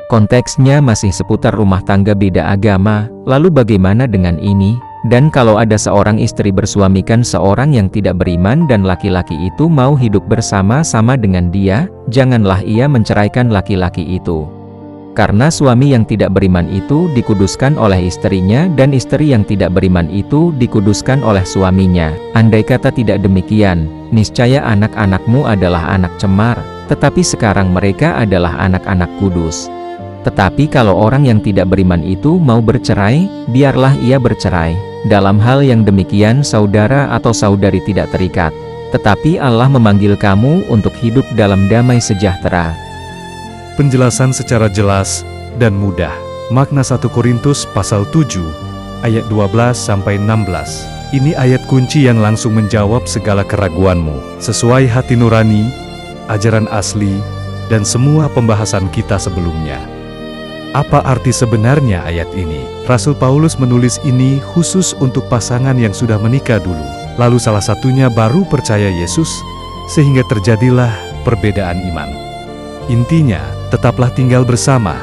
Konteksnya masih seputar rumah tangga beda agama, lalu bagaimana dengan ini? Dan kalau ada seorang istri bersuamikan seorang yang tidak beriman dan laki-laki itu mau hidup bersama-sama dengan dia, janganlah ia menceraikan laki-laki itu. Karena suami yang tidak beriman itu dikuduskan oleh istrinya dan istri yang tidak beriman itu dikuduskan oleh suaminya. Andai kata tidak demikian, niscaya anak-anakmu adalah anak cemar, tetapi sekarang mereka adalah anak-anak kudus. Tetapi kalau orang yang tidak beriman itu mau bercerai, biarlah ia bercerai. Dalam hal yang demikian saudara atau saudari tidak terikat. Tetapi Allah memanggil kamu untuk hidup dalam damai sejahtera. Penjelasan secara jelas dan mudah. Makna 1 Korintus pasal 7, ayat 12-16. Ini ayat kunci yang langsung menjawab segala keraguanmu, sesuai hati nurani, ajaran asli, dan semua pembahasan kita sebelumnya. Apa arti sebenarnya ayat ini? Rasul Paulus menulis ini khusus untuk pasangan yang sudah menikah dulu, lalu salah satunya baru percaya Yesus, sehingga terjadilah perbedaan iman. Intinya, tetaplah tinggal bersama.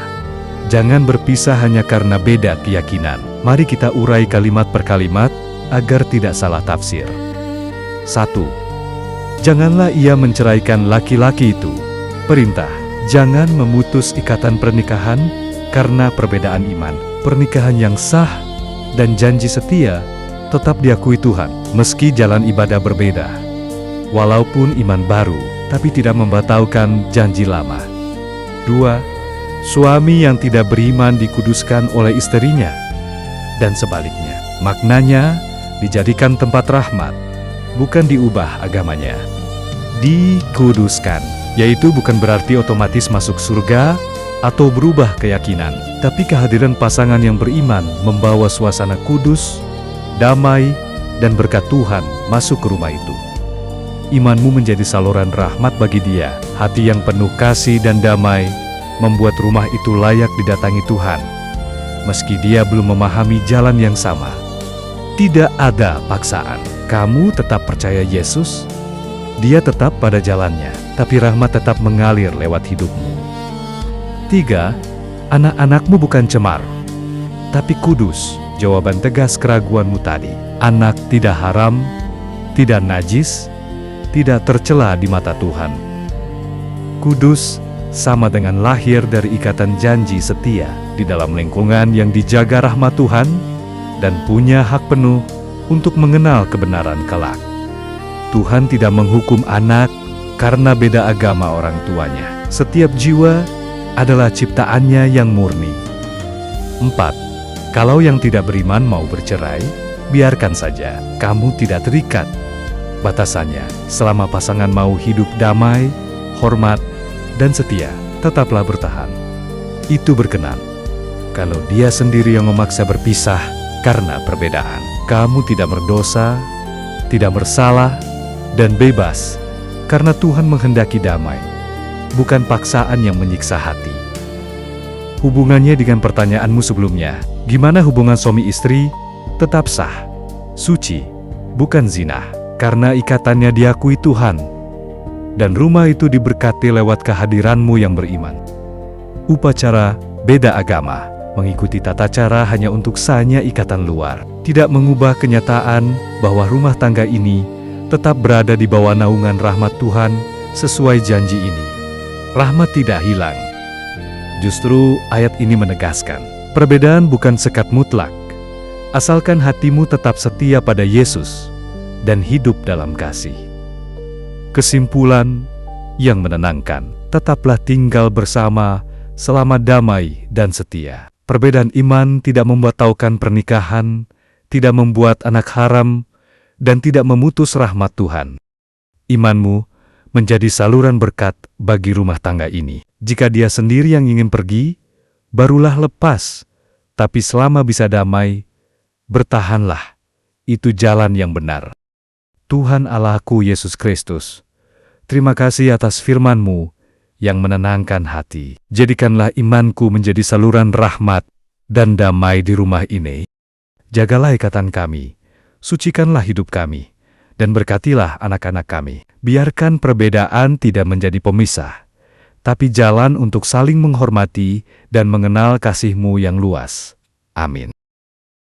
Jangan berpisah hanya karena beda keyakinan. Mari kita urai kalimat per kalimat, agar tidak salah tafsir. 1. Janganlah ia menceraikan laki-laki itu. Perintah, jangan memutus ikatan pernikahan karena perbedaan iman. Pernikahan yang sah dan janji setia tetap diakui Tuhan, meski jalan ibadah berbeda. Walaupun iman baru, tapi tidak membatalkan janji lama. 2. Suami yang tidak beriman dikuduskan oleh istrinya, dan sebaliknya. Maknanya, dijadikan tempat rahmat, bukan diubah agamanya. Dikuduskan, yaitu bukan berarti otomatis masuk surga atau berubah keyakinan, tapi kehadiran pasangan yang beriman membawa suasana kudus, damai, dan berkat Tuhan masuk ke rumah itu. Imanmu menjadi saluran rahmat bagi dia. Hati yang penuh kasih dan damai membuat rumah itu layak didatangi Tuhan, meski dia belum memahami jalan yang sama. Tidak ada paksaan. Kamu tetap percaya Yesus, dia tetap pada jalannya, tapi rahmat tetap mengalir lewat hidupmu. 3. Anak-anakmu bukan cemar, tapi kudus. Jawaban tegas keraguanmu tadi. Anak tidak haram, tidak najis, tidak tercela di mata Tuhan. Kudus sama dengan lahir dari ikatan janji setia di dalam lingkungan yang dijaga rahmat Tuhan dan punya hak penuh untuk mengenal kebenaran kelak. Tuhan tidak menghukum anak karena beda agama orang tuanya. Setiap jiwa adalah ciptaannya yang murni. 4. Kalau yang tidak beriman mau bercerai, biarkan saja. Kamu tidak terikat. Batasannya, selama pasangan mau hidup damai, hormat, dan setia, tetaplah bertahan. Itu berkenan. Kalau dia sendiri yang memaksa berpisah karena perbedaan, kamu tidak berdosa, tidak bersalah, dan bebas, karena Tuhan menghendaki damai, bukan paksaan yang menyiksa hati. Hubungannya dengan pertanyaanmu sebelumnya, gimana hubungan suami istri? Tetap sah, suci, bukan zina, karena ikatannya diakui Tuhan, dan rumah itu diberkati lewat kehadiranmu yang beriman. Upacara beda agama, mengikuti tata cara hanya untuk sahnya ikatan luar, tidak mengubah kenyataan bahwa rumah tangga ini tetap berada di bawah naungan rahmat Tuhan sesuai janji ini. Rahmat tidak hilang. Justru ayat ini menegaskan, perbedaan bukan sekat mutlak, asalkan hatimu tetap setia pada Yesus dan hidup dalam kasih. Kesimpulan yang menenangkan, tetaplah tinggal bersama selama damai dan setia. Perbedaan iman tidak membatalkan pernikahan, tidak membuat anak haram, dan tidak memutus rahmat Tuhan. Imanmu menjadi saluran berkat bagi rumah tangga ini. Jika dia sendiri yang ingin pergi, barulah lepas. Tapi selama bisa damai, bertahanlah. Itu jalan yang benar. Tuhan Allahku Yesus Kristus, terima kasih atas firman-Mu yang menenangkan hati. Jadikanlah imanku menjadi saluran rahmat dan damai di rumah ini. Jagalah ikatan kami, sucikanlah hidup kami, dan berkatilah anak-anak kami. Biarkan perbedaan tidak menjadi pemisah, tapi jalan untuk saling menghormati dan mengenal kasih-Mu yang luas. Amin.